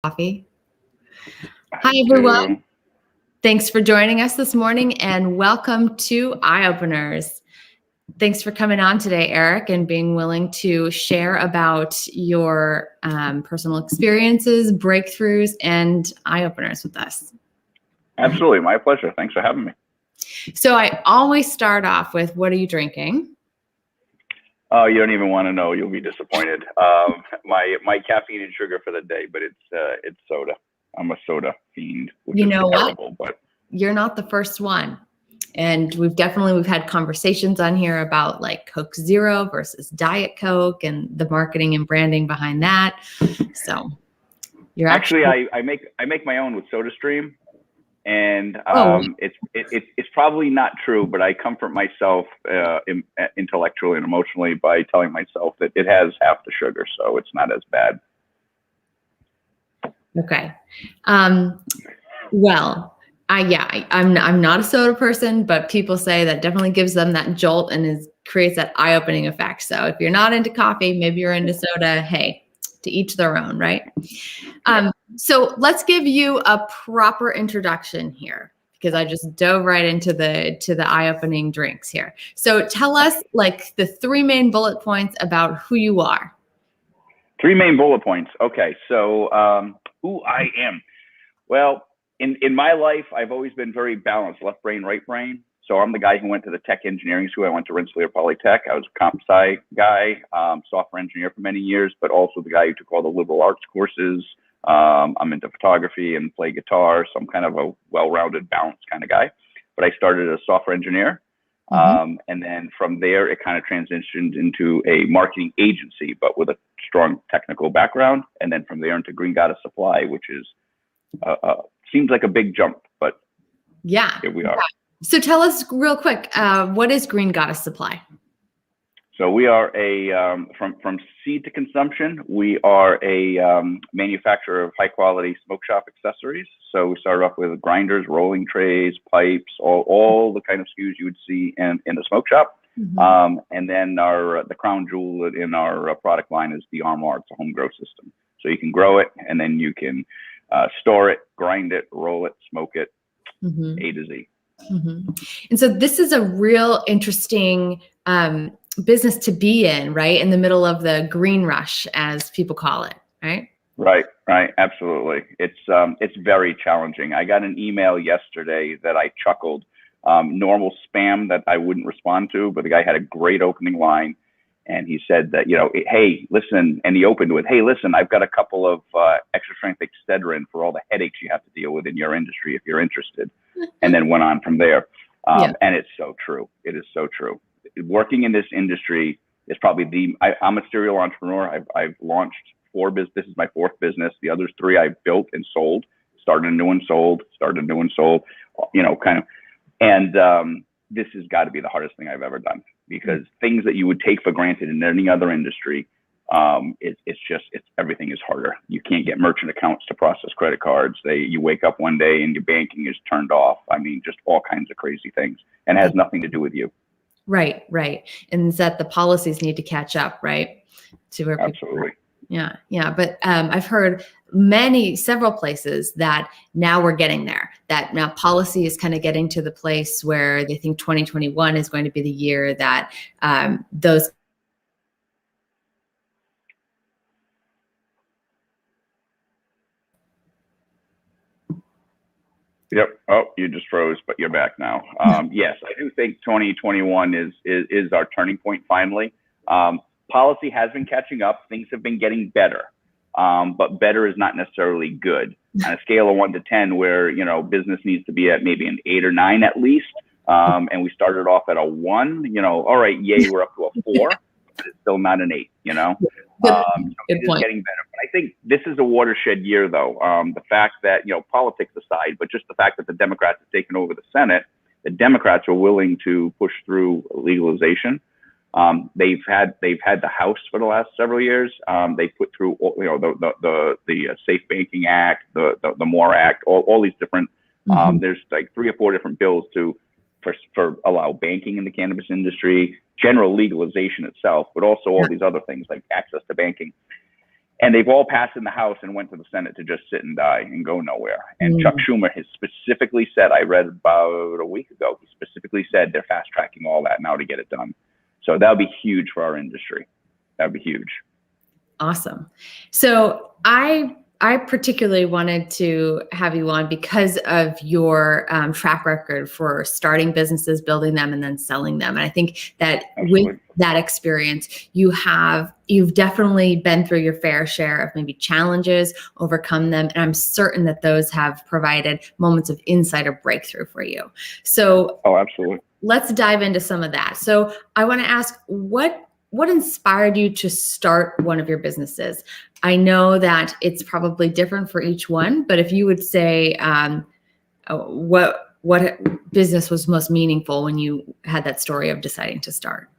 Coffee. I Hi, everyone. do. Thanks for joining us this morning and welcome to Eye Openers. Thanks for coming on today, Eric, and being willing to share about your personal experiences, breakthroughs, and eye openers with us. Absolutely. My pleasure. Thanks for having me. So I always start off with, what are you drinking? Oh, you don't even want to know. You'll be disappointed. My caffeine and sugar for the day, but it's soda. I'm a soda fiend, which is terrible. But you're not the first one. And we've had conversations on here about like Coke Zero versus Diet Coke and the marketing and branding behind that. So you're actually I make my own with SodaStream, and it's probably not true, but I comfort myself intellectually and emotionally by telling myself that it has half the sugar, so it's not as bad. Okay. Well, I'm not a soda person, but people say that definitely gives them that jolt and creates that eye-opening effect. So if you're not into coffee, maybe you're into soda. Hey, to each their own, right? So let's give you a proper introduction here, because I just dove right into the eye-opening drinks here. So tell us like the 3 main bullet points about who you are. 3 main bullet points. Okay, so who I am. Well, in my life, I've always been very balanced, left brain, right brain. So I'm the guy who went to the tech engineering school. I went to Rensselaer Polytech. I was a comp sci guy, software engineer for many years, but also the guy who took all the liberal arts courses. I'm into photography and play guitar, so I'm kind of a well-rounded, balanced kind of guy. But I started as a software engineer. And then from there, it kind of transitioned into a marketing agency, but with a strong technical background. And then from there into Green Goddess Supply, which is seems like a big jump, but yeah, here we are. So tell us real quick, what is Green Goddess Supply? So we are from seed to consumption, we are a manufacturer of high quality smoke shop accessories. So we started off with grinders, rolling trays, pipes, all the kind of SKUs you would see in a smoke shop. And then the crown jewel in our product line is the Armor. It's a home grow system. So you can grow it, and then you can store it, grind it, roll it, smoke it, A to Z. And so this is a real interesting business to be in, right? In the middle of the green rush, as people call it, right? Right. Absolutely. It's very challenging. I got an email yesterday that I chuckled, normal spam that I wouldn't respond to, but the guy had a great opening line. And he said that, hey, listen, and he opened with, hey, listen, I've got a couple of extra strength Excedrin for all the headaches you have to deal with in your industry if you're interested. And then went on from there. And it's so true. It is so true. Working in this industry is probably I'm a serial entrepreneur. I've launched 4 businesses. This is my 4th business. The others 3 I've built and sold, started a new one, sold, and this has got to be the hardest thing I've ever done, because things that you would take for granted in any other industry, everything is harder. You can't get merchant accounts to process credit cards. You wake up one day and your banking is turned off. I mean, just all kinds of crazy things, and it has nothing to do with you. Right. And it's that the policies need to catch up, right? To where Absolutely. Yeah. But I've heard several places that now we're getting there, that now policy is kind of getting to the place where they think 2021 is going to be the year that those. Yep. Oh, you just froze, but you're back now. Yes, I do think 2021 is our turning point finally. Policy has been catching up. Things have been getting better, but better is not necessarily good. On a scale of 1 to 10, where business needs to be at maybe an 8 or 9 at least, and we started off at a 1. All right, yay, we're up to a 4, but it's still not an 8. It is getting better. But I think this is a watershed year, though. The fact that politics aside, but just the fact that the Democrats have taken over the Senate, the Democrats are willing to push through legalization. They've had the House for the last several years. They put through the Safe Banking Act, the MORE Act, all these different. There's like 3 or 4 different bills for allow banking in the cannabis industry, general legalization itself, but also all these other things like access to banking. And they've all passed in the House and went to the Senate to just sit and die and go nowhere. And Chuck Schumer has specifically said, I read about a week ago, he specifically said they're fast tracking all that now to get it done. So that would be huge for our industry. That would be huge. Awesome. So I particularly wanted to have you on because of your track record for starting businesses, building them, and then selling them. And I think that with that experience, you've definitely been through your fair share of maybe challenges, overcome them. And I'm certain that those have provided moments of insight or breakthrough for you. So absolutely. Let's dive into some of that. So I want to ask, what inspired you to start one of your businesses? I know that it's probably different for each one, but if you would say what business was most meaningful when you had that story of deciding to start?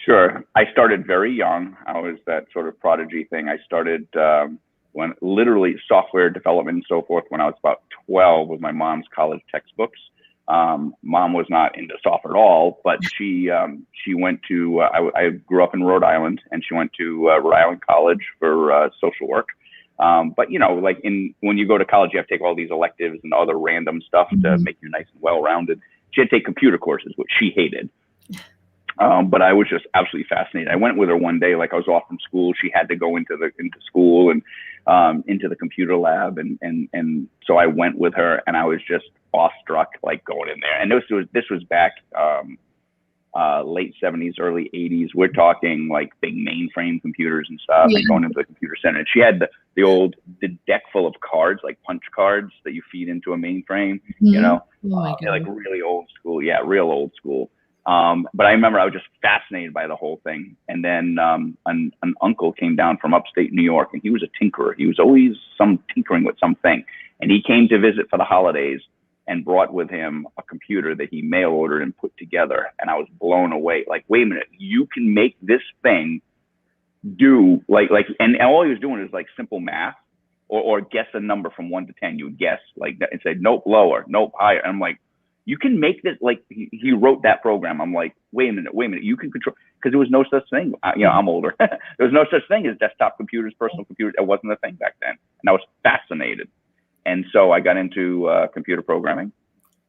Sure. I started very young. I was that sort of prodigy thing. I started when literally software development and so forth when I was about 12 with my mom's college textbooks. Mom was not into software at all, but she went to, I grew up in Rhode Island, and she went to Rhode Island College for social work. But like when you go to college, you have to take all these electives and other random stuff to make you nice and well-rounded. She had to take computer courses, which she hated. But I was just absolutely fascinated. I went with her one day, like I was off from school. She had to go into school and into the computer lab, and so I went with her, and I was just awestruck, like going in there. And this was back late 70s, early 80s. We're talking like big mainframe computers and stuff, and going into the computer center. And she had the deck full of cards, like punch cards that you feed into a mainframe. Like really old school. Yeah, real old school. But I remember I was just fascinated by the whole thing. And then an uncle came down from upstate New York, and he was a tinkerer. He was always tinkering with something. And he came to visit for the holidays and brought with him a computer that he mail ordered and put together. And I was blown away. Like, wait a minute, you can make this thing do and all he was doing is like simple math or guess a number from 1 to 10. You would guess like that and say, nope, lower, nope, higher. And I'm like, you can make this, like he wrote that program. I'm like, wait a minute, you can control, because there was no such thing. I'm older. There was no such thing as desktop computers, personal computers. It wasn't a thing back then. And I was fascinated. And so I got into computer programming.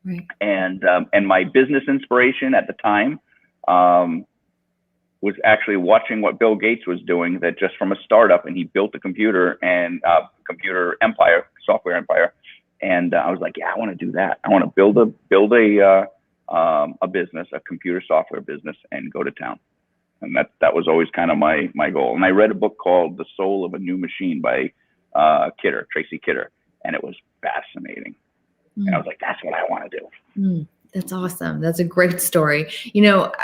Right. And my business inspiration at the time was actually watching what Bill Gates was doing, that just from a startup, and he built a computer and computer empire, software empire. And I was like, yeah, I want to do that. I want to build a business, a computer software business, and go to town. And that was always kind of my goal. And I read a book called The Soul of a New Machine by Tracy Kidder, and it was fascinating. And I was like, that's what I want to do. That's awesome. That's a great story.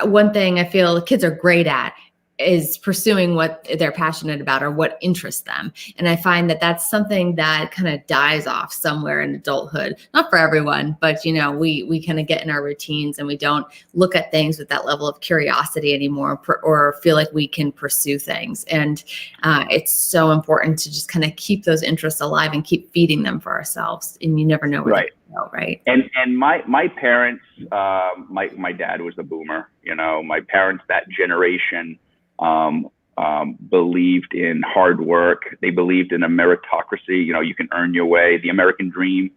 One thing I feel kids are great at is pursuing what they're passionate about or what interests them. And I find that that's something that kind of dies off somewhere in adulthood. Not for everyone, but we kind of get in our routines and we don't look at things with that level of curiosity anymore, or feel like we can pursue things. And it's so important to just kind of keep those interests alive and keep feeding them for ourselves. And you never know where they go, right? And my parents, my dad was a boomer. My parents, that generation, believed in hard work. They believed in a meritocracy. You can earn your way. The American dream.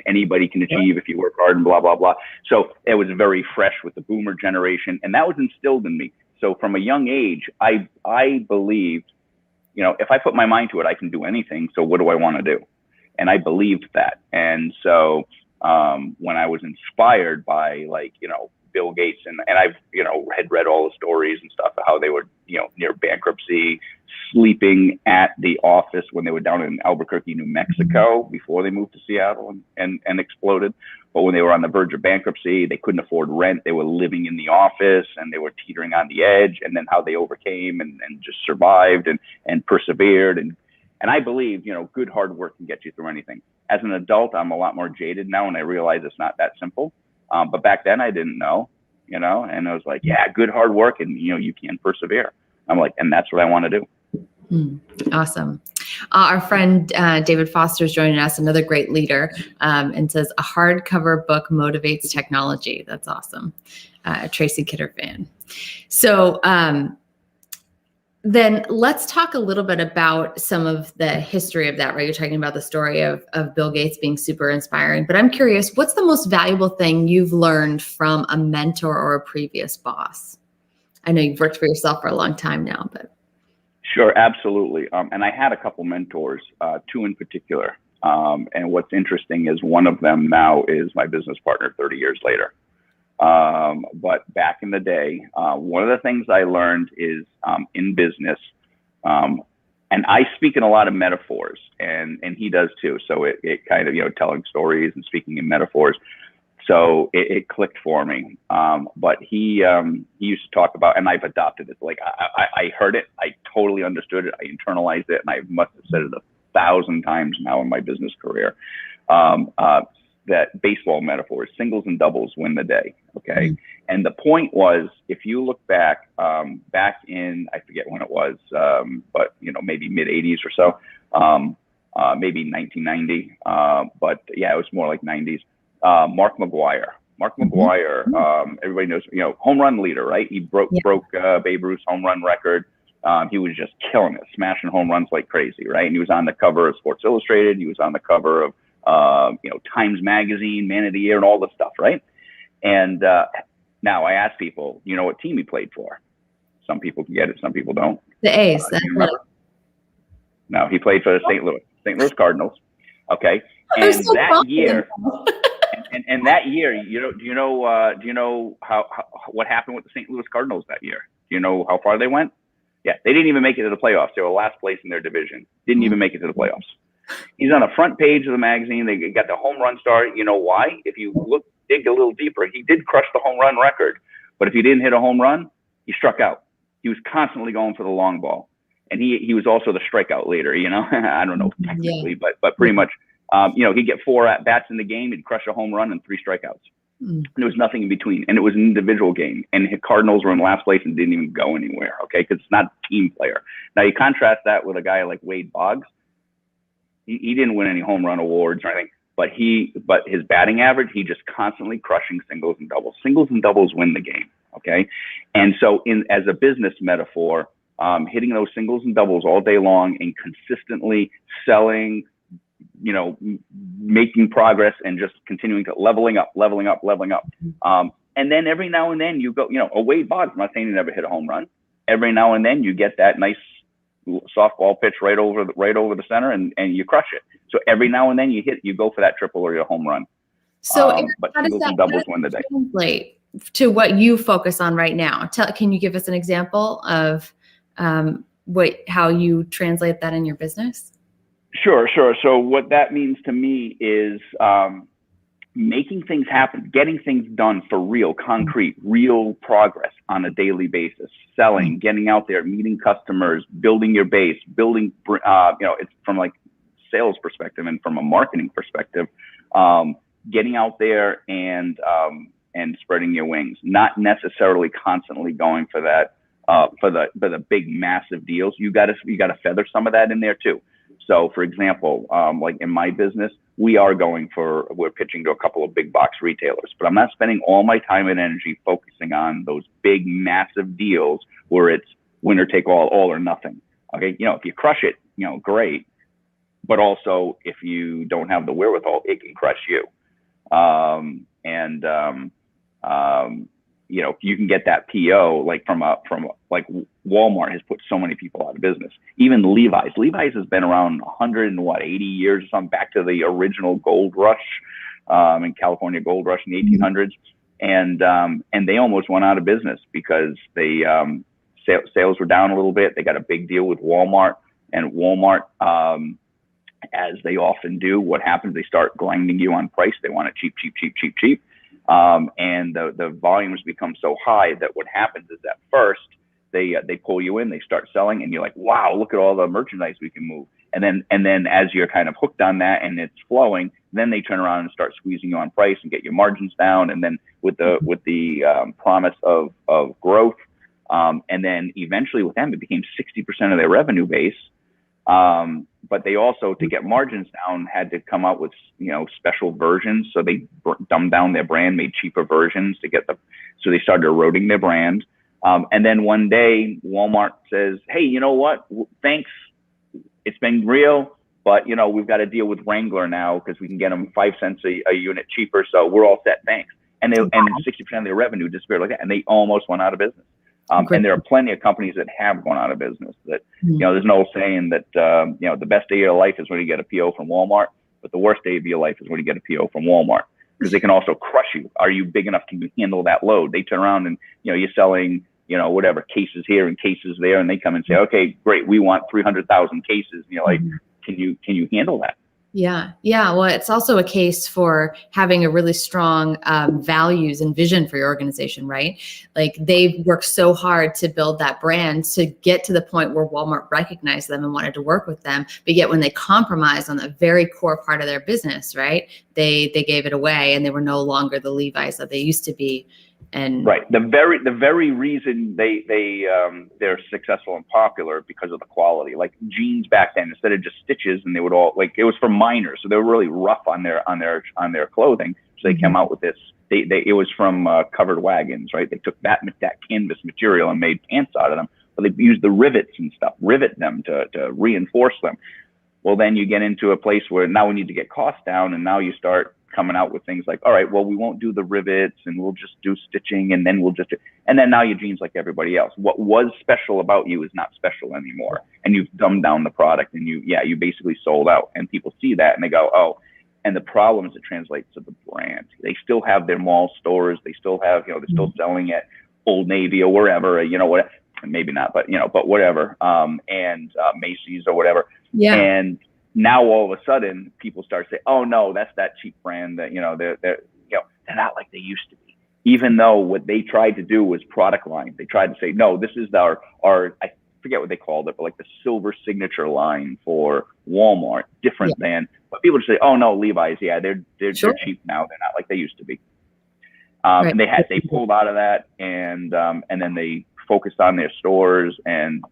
Anybody can achieve if you work hard, and blah blah blah. So it was very fresh with the boomer generation, and that was instilled in me. So from a young age, I believed, if I put my mind to it, I can do anything. So what do I want to do? And I believed that. And so when I was inspired by Bill Gates, and I've had read all the stories and stuff of how they were near bankruptcy, sleeping at the office when they were down in Albuquerque, New Mexico, before they moved to Seattle and exploded. But when they were on the verge of bankruptcy, they couldn't afford rent. They were living in the office and they were teetering on the edge. And then how they overcame and just survived and persevered. And I believe good hard work can get you through anything. As an adult, I'm a lot more jaded now, and I realize it's not that simple. But back then I didn't know, and I was like, yeah, good hard work, and you can persevere. I'm like, and that's what I want to do. Awesome. Our friend David Foster is joining us, another great leader, and says a hardcover book motivates technology. That's awesome. Tracy Kidder fan. So Then let's talk a little bit about some of the history of that, right? You're talking about the story of Bill Gates being super inspiring, but I'm curious, what's the most valuable thing you've learned from a mentor or a previous boss? I know you've worked for yourself for a long time now, but. Sure, absolutely. And I had a couple mentors, two in particular. And what's interesting is one of them now is my business partner 30 years later. But back in the day, one of the things I learned is in business, and I speak in a lot of metaphors, and he does too. So it kind of, telling stories and speaking in metaphors. So it clicked for me. But he used to talk about, and I've adopted it. Like I heard it, I totally understood it, I internalized it, and I must have said it 1,000 times now in my business career. That baseball metaphors, singles and doubles win the day. Okay. And the point was, if you look back, back in, I forget when it was, but maybe mid 80s or so, maybe 1990. But yeah, it was more like 90s. Mark McGwire, everybody knows, home run leader, right? He broke Babe Ruth's home run record. He was just killing it, smashing home runs like crazy, right? And he was on the cover of Sports Illustrated. He was on the cover of, Times Magazine, Man of the Year, and all this stuff, right? And now I ask people, what team he played for? Some people can get it, some people don't. The A's. No, he played for the St. Louis Cardinals. Okay, and so that year, and that year, do you know how what happened with the St. Louis Cardinals that year? Do you know how far they went? Yeah, they didn't even make it to the playoffs. They were last place in their division. Didn't even make it to the playoffs. He's on the front page of the magazine. They got the home run star. You know why? If you dig a little deeper, he did crush the home run record. But if he didn't hit a home run, he struck out. He was constantly going for the long ball. And he was also the strikeout leader, I don't know technically, but pretty much, he'd get 4 at-bats in the game. He'd crush a home run and 3 strikeouts. There was nothing in between. And it was an individual game. And the Cardinals were in last place and didn't even go anywhere, okay? Because it's not a team player. Now, you contrast that with a guy like Wade Boggs. He didn't win any home run awards or anything, but his batting average, he just constantly crushing singles and doubles. Singles and doubles win the game, okay? And so as a business metaphor, hitting those singles and doubles all day long and consistently selling, making progress and just continuing to leveling up. And then every now and then you go, a Wade Boggs, I'm not saying he never hit a home run. Every now and then you get that nice softball pitch right over the center and you crush it. So every now and then you go for that triple or your home run. So but singles and doubles win the day. Translate to what you focus on right now. Can you give us an example of how you translate that in your business? Sure. So what that means to me is making things happen, getting things done for real, concrete, real progress on a daily basis, selling, getting out there, meeting customers, building your base, building, it's from like sales perspective and from a marketing perspective, getting out there and spreading your wings, not necessarily constantly going for that, for the big, massive deals. You gotta feather some of that in there too. So for example, like in my business, we're pitching to a couple of big box retailers, but I'm not spending all my time and energy focusing on those big, massive deals where it's winner take all or nothing. Okay. If you crush it, great. But also if you don't have the wherewithal, it can crush you. You can get that PO like from Walmart has put so many people out of business. Even Levi's has been around 180 years or something, back to the original gold rush, in California gold rush in the 1800s. And they almost went out of business because they, sales were down a little bit. They got a big deal with Walmart, and Walmart, as they often do, what happens, they start grinding you on price. They want it cheap. And the volumes become so high that what happens is at first they pull you in, they start selling, and you're like, wow, look at all the merchandise we can move. And then as you're kind of hooked on that and it's flowing, then they turn around and start squeezing you on price and get your margins down. And then with the promise of growth, and then eventually with them, it became 60% of their revenue base. But they also, to get margins down, had to come out with, special versions. So they dumbed down their brand, made cheaper versions so they started eroding their brand. And then one day Walmart says, hey, you know what? Thanks. It's been real. But, you know, we've got to deal with Wrangler now because we can get them 5 cents a unit cheaper. So we're all set. Thanks. And 60% of their revenue disappeared like that. And they almost went out of business. And there are plenty of companies that have gone out of business that, you know, there's no saying that, you know, the best day of your life is when you get a PO from Walmart, but the worst day of your life is when you get a PO from Walmart, because they can also crush you. Are you big enough? Can you handle that load? They turn around and, you know, you're selling, you know, whatever, cases here and cases there. And they come and say, okay, great. We want 300,000 cases. And you're like, can you handle that? Yeah. Yeah. Well, it's also a case for having a really strong values and vision for your organization, right? Like they've worked so hard to build that brand to get to the point where Walmart recognized them and wanted to work with them. But yet when they compromised on the very core part of their business, right, they gave it away and they were no longer the Levi's that they used to be. And right, the very reason they're successful and popular because of the quality. Like jeans back then, instead of just stitches, and they would all, like, it was for miners, so they were really rough on their clothing. So they came out with this. It was from covered wagons, right? They took that canvas material and made pants out of them, but they used the rivets and stuff, rivet them to reinforce them. Well, then you get into a place where now we need to get costs down, and now you start coming out with things like, all right, well, we won't do the rivets and we'll just do stitching, and then and then now your jeans like everybody else. What was special about you is not special anymore, and you've dumbed down the product, and you basically sold out, and people see that and they go, oh. And the problem is it translates to the brand. They still have their mall stores. They still have, you know, they're still selling at Old Navy or wherever, you know, what, maybe not, but, you know, but whatever, and Macy's or whatever. Yeah. And now all of a sudden people start saying, oh no, that's that cheap brand that, you know, they're not like they used to be. Even though what they tried to do was product line. They tried to say, no, this is our I forget what they called it, but like the silver signature line for Walmart, different than, but people just say, oh no, Levi's, yeah, they're cheap now. They're not like they used to be. And they pulled out of that, and then they focused on their stores, and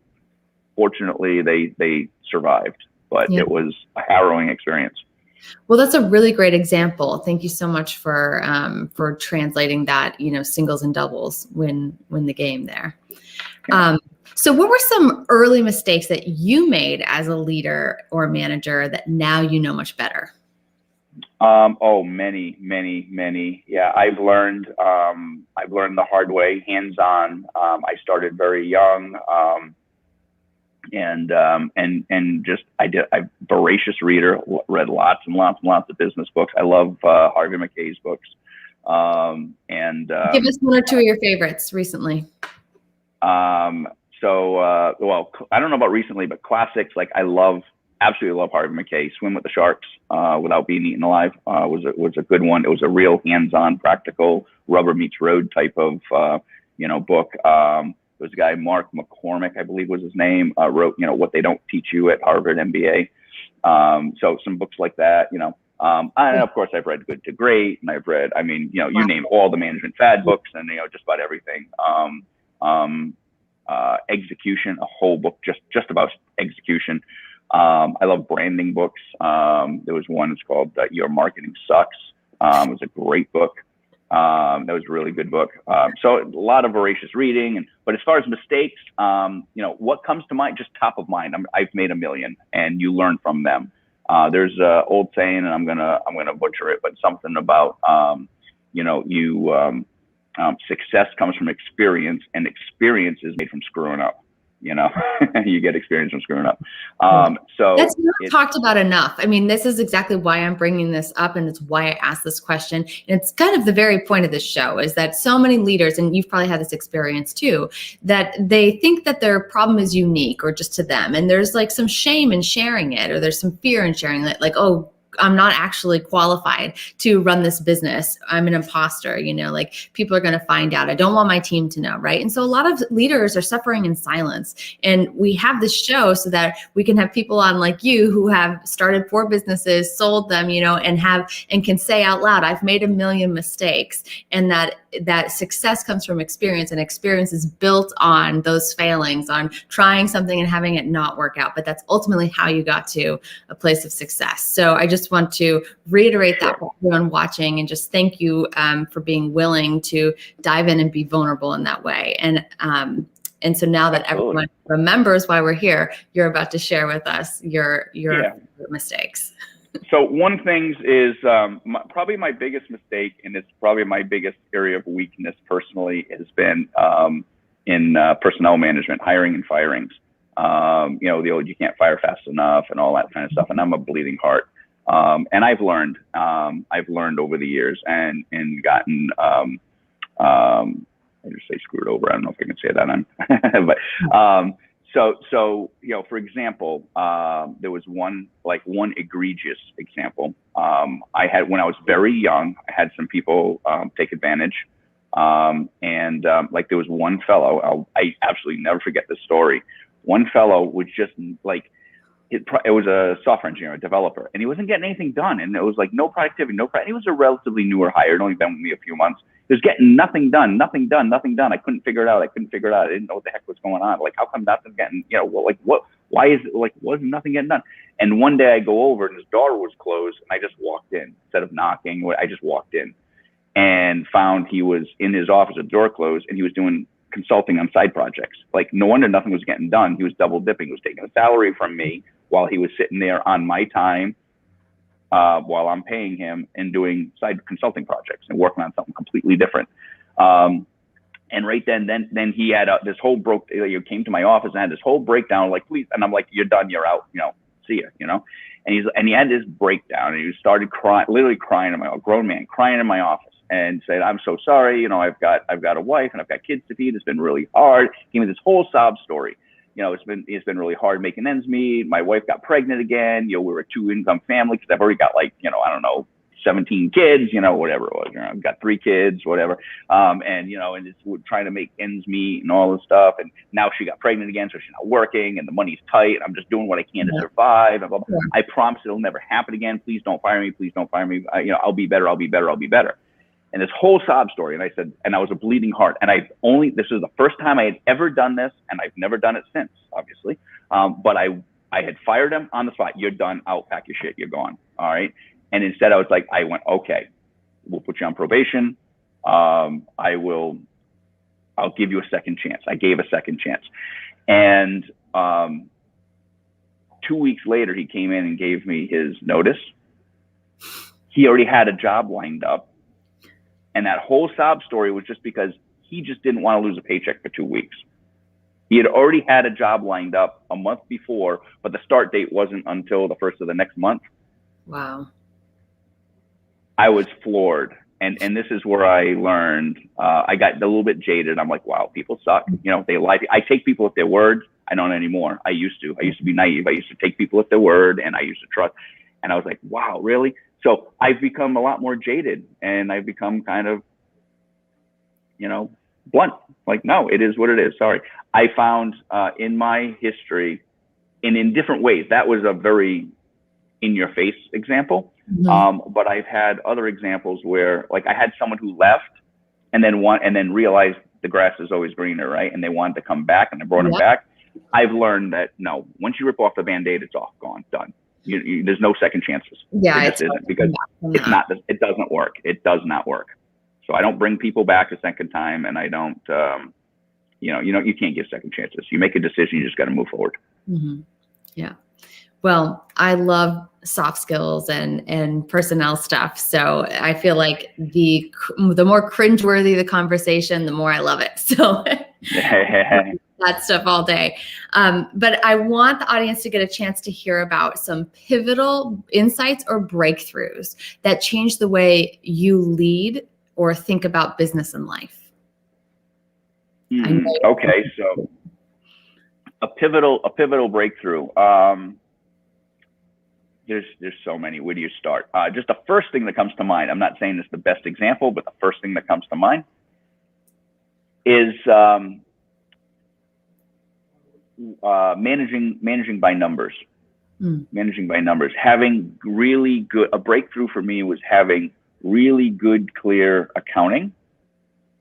fortunately they survived. But it was a harrowing experience. Well, that's a really great example. Thank you so much for translating that, you know, singles and doubles win the game there. So what were some early mistakes that you made as a leader or manager that now you know much better? Oh, many. Yeah, I've learned the hard way, hands-on. I started very young. And just I'm voracious reader, read lots and lots of business books. I love Harvey Mackay's books. Give us one or two of your favorites recently. Well, I don't know about recently, but classics, like absolutely love Harvey Mackay. Swim with the Sharks Without Being Eaten Alive was a good one. It was a real hands-on, practical, rubber meets road type of book. There was a guy, Mark McCormick, I believe was his name, wrote, you know, What They Don't Teach You at Harvard MBA. So some books like that, you know. And of course, I've read Good to Great, and I've read, I mean, you know, you name all the management fad books, and, you know, just about everything. Execution, a whole book just about execution. I love branding books. There was one, it's called Your Marketing Sucks. It was a great book. That was a really good book. So a lot of voracious reading, but as far as mistakes, you know, what comes to mind, just top of mind, I've made a million, and you learn from them. There's an old saying, and I'm gonna butcher it, but something about, you know, success comes from experience, and experience is made from screwing up. You know, you get experience from screwing up. So that's not talked about enough. I mean, this is exactly why I'm bringing this up, and it's why I asked this question. And it's kind of the very point of this show is that so many leaders, and you've probably had this experience too, that they think that their problem is unique or just to them. And there's like some shame in sharing it, or there's some fear in sharing it, like, oh, I'm not actually qualified to run this business. I'm an imposter, you know, like people are going to find out. I don't want my team to know, right? And so a lot of leaders are suffering in silence. And we have this show so that we can have people on like you who have started 4 businesses, sold them, you know, and can say out loud, I've made a million mistakes. And that that success comes from experience, and experience is built on those failings, on trying something and having it not work out. But that's ultimately how you got to a place of success. So I just want to reiterate that for everyone watching, and just thank you for being willing to dive in and be vulnerable in that way. And so now that everyone remembers why we're here, you're about to share with us your mistakes. So one thing is probably my biggest mistake, and it's probably my biggest area of weakness personally, has been in personnel management, hiring and firings. The old, you can't fire fast enough and all that kind of stuff. And I'm a bleeding heart. And I've learned over the years and gotten, I just say screwed over. I don't know if I can say that on, but, so, for example, there was one egregious example. I had, when I was very young, I had some people, take advantage. There was one fellow, I absolutely never forget this story. One fellow was just it was a software engineer, a developer, and he wasn't getting anything done. And it was like no productivity, He was a relatively newer hire, had only been with me a few months. He was getting nothing done. I couldn't figure it out. I didn't know what the heck was going on. Like, how come nothing's getting, why is it, wasn't nothing getting done? And one day I go over and his door was closed, and I just walked in. Instead of knocking, I just walked in and found he was in his office, a door closed, and he was doing consulting on side projects. Like, no wonder nothing was getting done. He was double dipping. He was taking a salary from me while he was sitting there on my time, while I'm paying him, and doing side consulting projects and working on something completely different. And right then he had this whole he came to my office and had this whole breakdown, like, please. And I'm like, you're done, you're out, see ya, And he had this breakdown, and he started crying, literally crying a grown man crying in my office, and said, I'm so sorry. I've got a wife and I've got kids to feed. It's been really hard. He gave me this whole sob story. It's been really hard making ends meet. My wife got pregnant again. We're a 2-income family because I've already got 17 kids, whatever it was. I've got 3 kids, whatever. And we're trying to make ends meet and all this stuff. And now she got pregnant again, so she's not working, and the money's tight. I'm just doing what I can to survive. And blah, blah. I promise it'll never happen again. Please don't fire me. Please don't fire me. I'll be better. I'll be better. I'll be better. And this whole sob story. And I said, and I was a bleeding heart. And this was the first time I had ever done this. And I've never done it since, obviously. But I had fired him on the spot. You're done. Out, pack your shit. You're gone. All right. And instead I went, okay, we'll put you on probation. I'll give you a second chance. I gave a second chance. And 2 weeks later, he came in and gave me his notice. He already had a job lined up. And that whole sob story was just because he just didn't want to lose a paycheck for 2 weeks. He had already had a job lined up a month before, but the start date wasn't until the first of the next month. Wow. I was floored. And this is where I learned, I got a little bit jaded. I'm like, wow, people suck. They lie. I take people at their word. I don't anymore. I used to be naive. I used to take people at their word, and I used to trust. And I was like, wow, really? So I've become a lot more jaded, and I've become kind of, blunt. Like, no, it is what it is. Sorry. I found in my history, and in different ways, that was a very in-your-face example. Mm-hmm. But I've had other examples where, I had someone who left and then realized the grass is always greener, right? And they wanted to come back, and I brought them back. I've learned that no, once you rip off the Band-Aid, it's off, gone, done. There's no second chances. Yeah, it just isn't, because it's not. It doesn't work. It does not work. So I don't bring people back a second time, and I don't. You can't give second chances. You make a decision, you just got to move forward. Mm-hmm. Yeah. Well, I love soft skills and personnel stuff. So I feel like the more cringeworthy the conversation, the more I love it. So that stuff all day. But I want the audience to get a chance to hear about some pivotal insights or breakthroughs that change the way you lead or think about business and life. Okay, so a pivotal breakthrough. There's so many. Where do you start? Just the first thing that comes to mind, I'm not saying it's the best example, but the first thing that comes to mind is managing by numbers. Managing by numbers. Having a breakthrough for me was having really good, clear accounting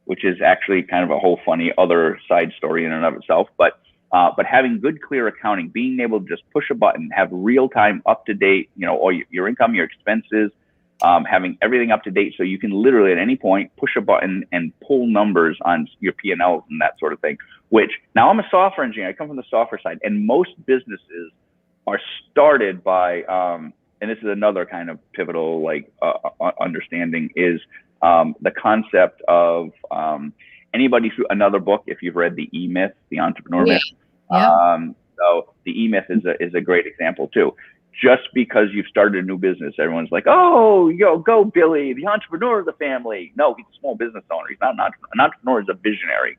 which is actually kind of a whole funny other side story in and of itself. But having good, clear accounting, being able to just push a button, have real time, up to date, all your income, your expenses, having everything up to date, so you can literally at any point push a button and pull numbers on your P&Ls and that sort of thing. Which, now I'm a software engineer, I come from the software side, and most businesses are started by, and this is another kind of pivotal understanding, is the concept of anybody through another book, if you've read the E-Myth, the Entrepreneur Myth. So the E-Myth is a great example too. Just because you've started a new business, everyone's like, oh, go Billy, the entrepreneur of the family. No, he's a small business owner. He's not an entrepreneur. An entrepreneur is a visionary.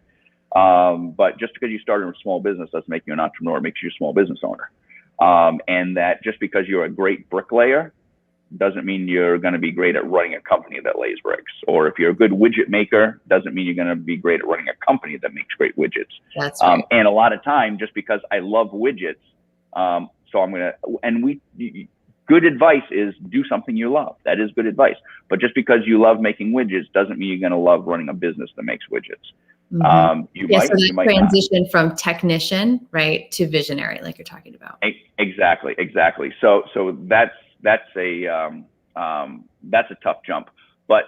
But just because you started a small business doesn't make you an entrepreneur. It makes you a small business owner. And that just because you're a great bricklayer doesn't mean you're going to be great at running a company that lays bricks. Or if you're a good widget maker, doesn't mean you're going to be great at running a company that makes great widgets. That's right. And a lot of time, just because I love widgets, so I'm going to, good advice is do something you love. That is good advice. But just because you love making widgets doesn't mean you're going to love running a business that makes widgets. Mm-hmm. You might transition not. From technician, right, to visionary, like you're talking about. Exactly. So that's a tough jump, but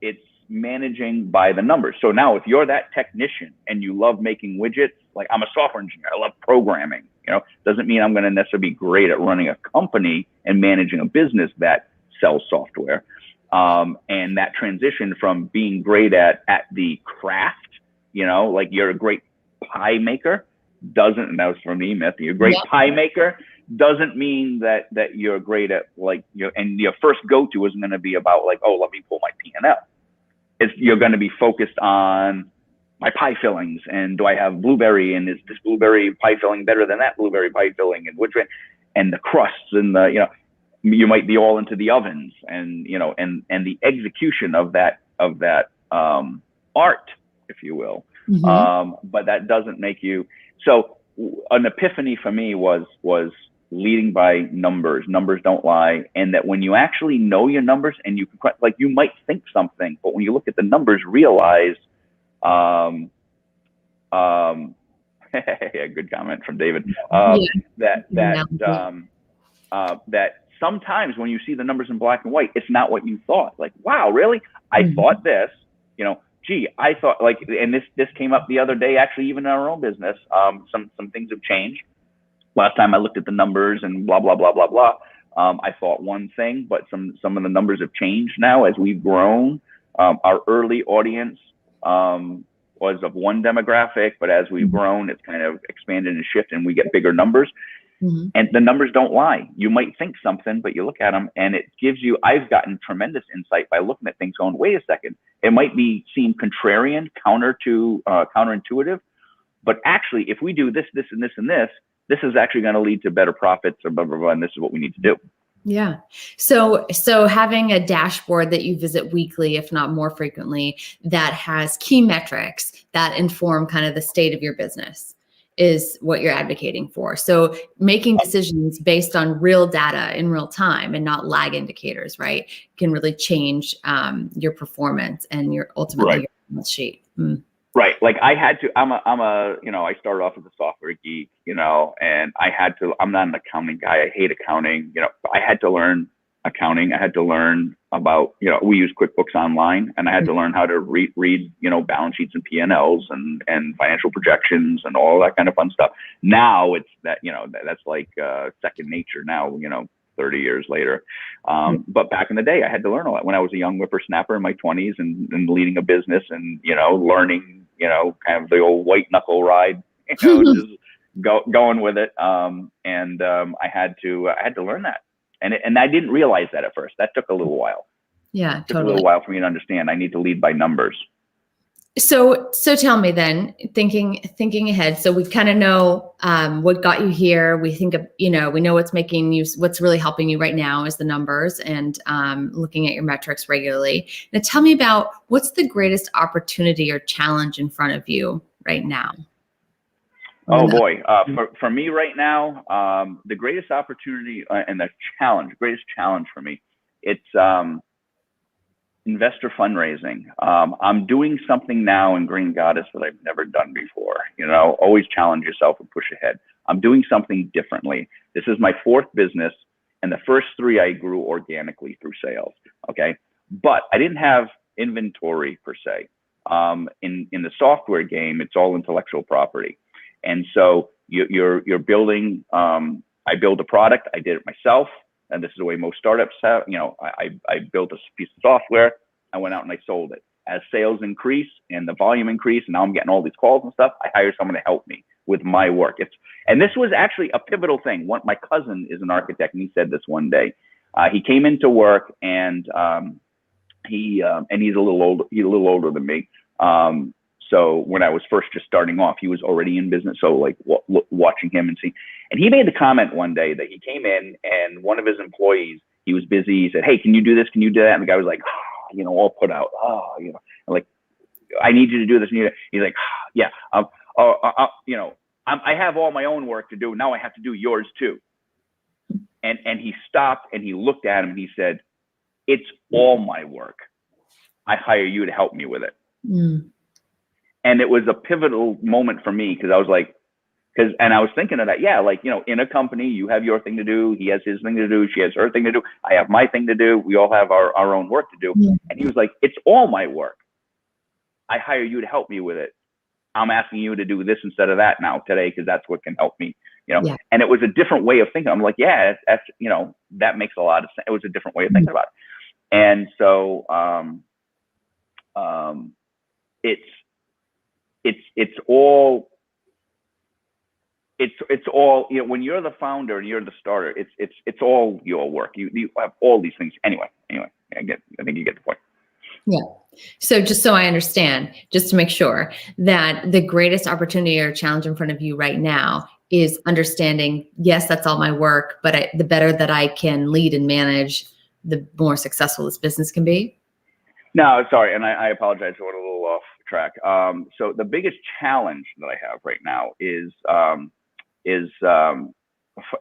it's managing by the numbers. So now if you're that technician and you love making widgets, like I'm a software engineer, I love programming, doesn't mean I'm going to necessarily be great at running a company and managing a business that sells software. And that transition from being great at the craft, like you're a great pie maker, and that was from the E-Myth, you're a great pie maker, doesn't mean that you're great at and your first go-to isn't going to be about let me pull my P&L. You're going to be focused on my pie fillings, and do I have blueberry, and is this blueberry pie filling better than that blueberry pie filling, and the crusts, and you might be all into the ovens, and and the execution of that art, if you will. Mm-hmm. But that doesn't make you. So an epiphany for me was leading by numbers. Numbers don't lie, and that when you actually know your numbers, and you can, you might think something, but when you look at the numbers, realize. Good comment from David. That sometimes when you see the numbers in black and white, it's not what you thought. Like, wow, really? I thought this. Gee, I thought and this came up the other day. Actually, even in our own business, some things have changed. Last time I looked at the numbers and blah blah blah blah blah. I thought one thing, but some of the numbers have changed now as we've grown. Our early audience was of one demographic, but as we've grown, it's kind of expanded and shifted, and we get bigger numbers. Mm-hmm. And the numbers don't lie. You might think something, but you look at them, and it gives you. I've gotten tremendous insight by looking at things, going, "Wait a second, it might seem contrarian, counterintuitive, but actually, if we do this, this, and this, and this is actually going to lead to better profits, or blah blah blah, and this is what we need to do." Yeah. So having a dashboard that you visit weekly, if not more frequently, that has key metrics that inform kind of the state of your business is what you're advocating for. So making decisions based on real data in real time and not lag indicators, right, can really change your performance and your ultimately your balance sheet. Right. Like I had to, I started off as a software geek, and I'm not an accounting guy. I hate accounting. I had to learn accounting. I had to learn about, we use QuickBooks Online, and I had to learn how to read, balance sheets and P&Ls and financial projections and all that kind of fun stuff. Now it's that, that's like second nature now, 30 years later. But back in the day, I had to learn all that when I was a young whippersnapper in my 20s and leading a business and, learning, kind of the old white knuckle ride, just going with it. I had to learn that. And I didn't realize that at first. That took a little while. Yeah, it took a little while for me to understand. I need to lead by numbers. So tell me then, thinking ahead. So we kind of know what got you here. We think of, we know what's really helping you right now is the numbers and looking at your metrics regularly. Now tell me about what's the greatest opportunity or challenge in front of you right now? Oh boy. For me right now, the greatest opportunity and the greatest challenge for me, it's investor fundraising. I'm doing something now in Green Goddess that I've never done before. Always challenge yourself and push ahead. I'm doing something differently. This is my fourth business, and the first three I grew organically through sales. Okay, but I didn't have inventory per se. In the software game, it's all intellectual property, and so you're building. I build a product. I did it myself. And this is the way most startups have, I built a piece of software. I went out and I sold it. As sales increase and the volume increased, and now I'm getting all these calls and stuff, I hired someone to help me with my work. And this was actually a pivotal thing. My cousin is an architect, and he said this one day. He came into work, and he's a little older than me. So when I was first just starting off, he was already in business. So like watching him and seeing, and he made the comment one day that he came in and one of his employees, he was busy. He said, "Hey, can you do this? Can you do that?" And the guy was like, all put out. Like, "I need you to do this." And he's like, "Yeah, I have all my own work to do. Now I have to do yours too." And he stopped and he looked at him and he said, "It's all my work. I hire you to help me with it." Mm. And it was a pivotal moment for me because I was like, and I was thinking of that. Yeah, like, in a company, you have your thing to do. He has his thing to do. She has her thing to do. I have my thing to do. We all have our own work to do. Yeah. And he was like, "It's all my work. I hire you to help me with it. I'm asking you to do this instead of that now today because that's what can help me." Yeah. And it was a different way of thinking. I'm like, yeah, that's that makes a lot of sense. It was a different way of thinking about it. And so it's all when you're the founder and you're the starter, it's all your work. You have all these things anyway. I think you get the point. Yeah. So just so I understand, just to make sure that the greatest opportunity or challenge in front of you right now is understanding, yes, that's all my work, but the better that I can lead and manage, the more successful this business can be. No, sorry. And I apologize. I went a little off track. So the biggest challenge that I have right now is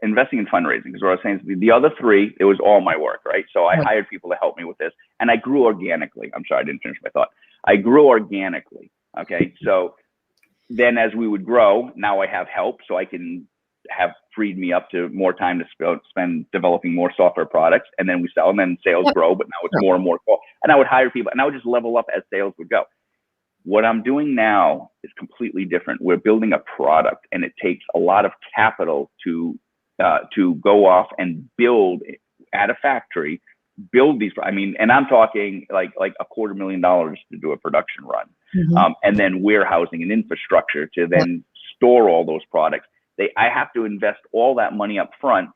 investing in fundraising. Because what I was saying is the other three, it was all my work, right? So I hired people to help me with this, and I grew organically. I'm sorry, I didn't finish my thought. I grew organically. Okay. So then as we would grow, now I have help, so I can have freed me up to more time to spend developing more software products, and then we sell, and then sales grow, but now it's more and more. And I would hire people, and I would just level up as sales would go. What I'm doing now is completely different. We're building a product, and it takes a lot of capital to go off and build at a factory, build these. I mean, and I'm talking like $250,000 to do a production run, and then warehousing and infrastructure to then store all those products. I have to invest all that money up front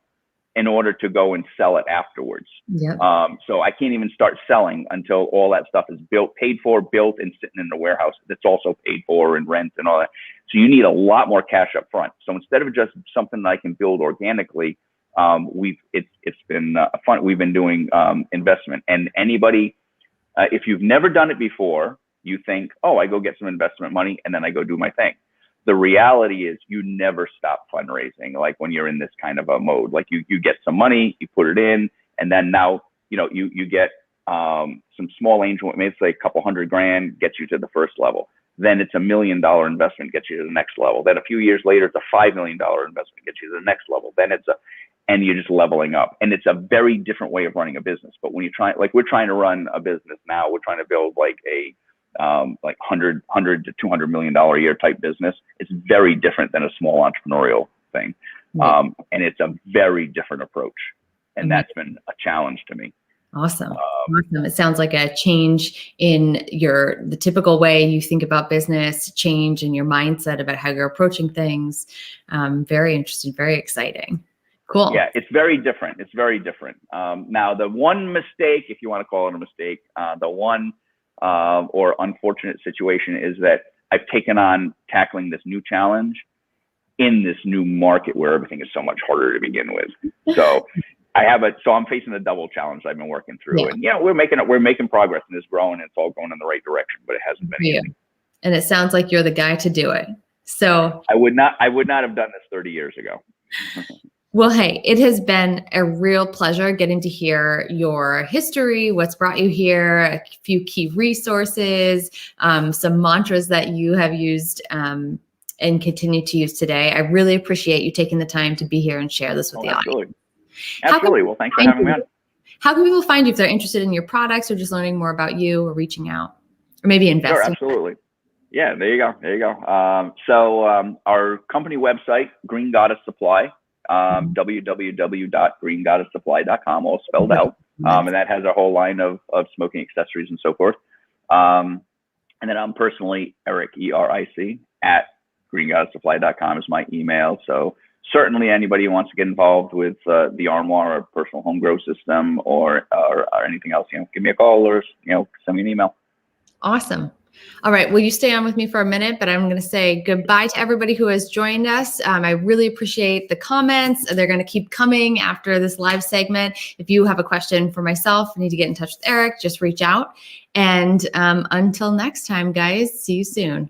in order to go and sell it afterwards. Yep. So I can't even start selling until all that stuff is paid for, built, and sitting in the warehouse. That's also paid for and rent and all that. So you need a lot more cash up front. So instead of just something that I can build organically, it's been fun. We've been doing investment. And anybody, if you've never done it before, you think, oh, I go get some investment money and then I go do my thing. The reality is you never stop fundraising. Like when you're in this kind of a mode, like you get some money, you put it in, and then now, you get some small angel, maybe it's like a couple $100,000 gets you to the first level. Then it's $1 million investment gets you to the next level. Then a few years later, it's a $5 million investment gets you to the next level. Then and you're just leveling up. And it's a very different way of running a business. But when we're trying to run a business now, we're trying to build like a like $100 to $200 million a year type business. It's very different than a small entrepreneurial thing. And it's a very different approach. And that's been a challenge to me. Awesome. Awesome. It sounds like a change in the typical way you think about business, change in your mindset about how you're approaching things. Very interesting, very exciting. Cool. Yeah, it's very different. It's very different. Now, the one mistake, if you want to call it a mistake, the one or unfortunate situation is that I've taken on tackling this new challenge in this new market where everything is so much harder to begin with. So I'm facing a double challenge I've been working through, and we're making progress and it's growing. And it's all going in the right direction, but it hasn't been easy. And it sounds like you're the guy to do it. So I would not have done this 30 years ago. Well, hey, it has been a real pleasure getting to hear your history, what's brought you here, a few key resources, some mantras that you have used and continue to use today. I really appreciate you taking the time to be here and share this with the audience. Absolutely. Well, thanks for having me on. How can people find you if they're interested in your products or just learning more about you or reaching out or maybe investing? Sure, absolutely. Yeah, there you go. So our company website, Green Goddess Supply, www.greengoddesssupply.com, all spelled out. And that has a whole line of smoking accessories and so forth. And then I'm personally Eric, ERIC, at greengoddesssupply.com is my email. So certainly anybody who wants to get involved with the Armoire or personal home grow system or anything else, give me a call or, send me an email. Awesome. All right. Well, you stay on with me for a minute, but I'm going to say goodbye to everybody who has joined us. I really appreciate the comments. They're going to keep coming after this live segment. If you have a question for myself, need to get in touch with Eric, just reach out. And until next time, guys, see you soon.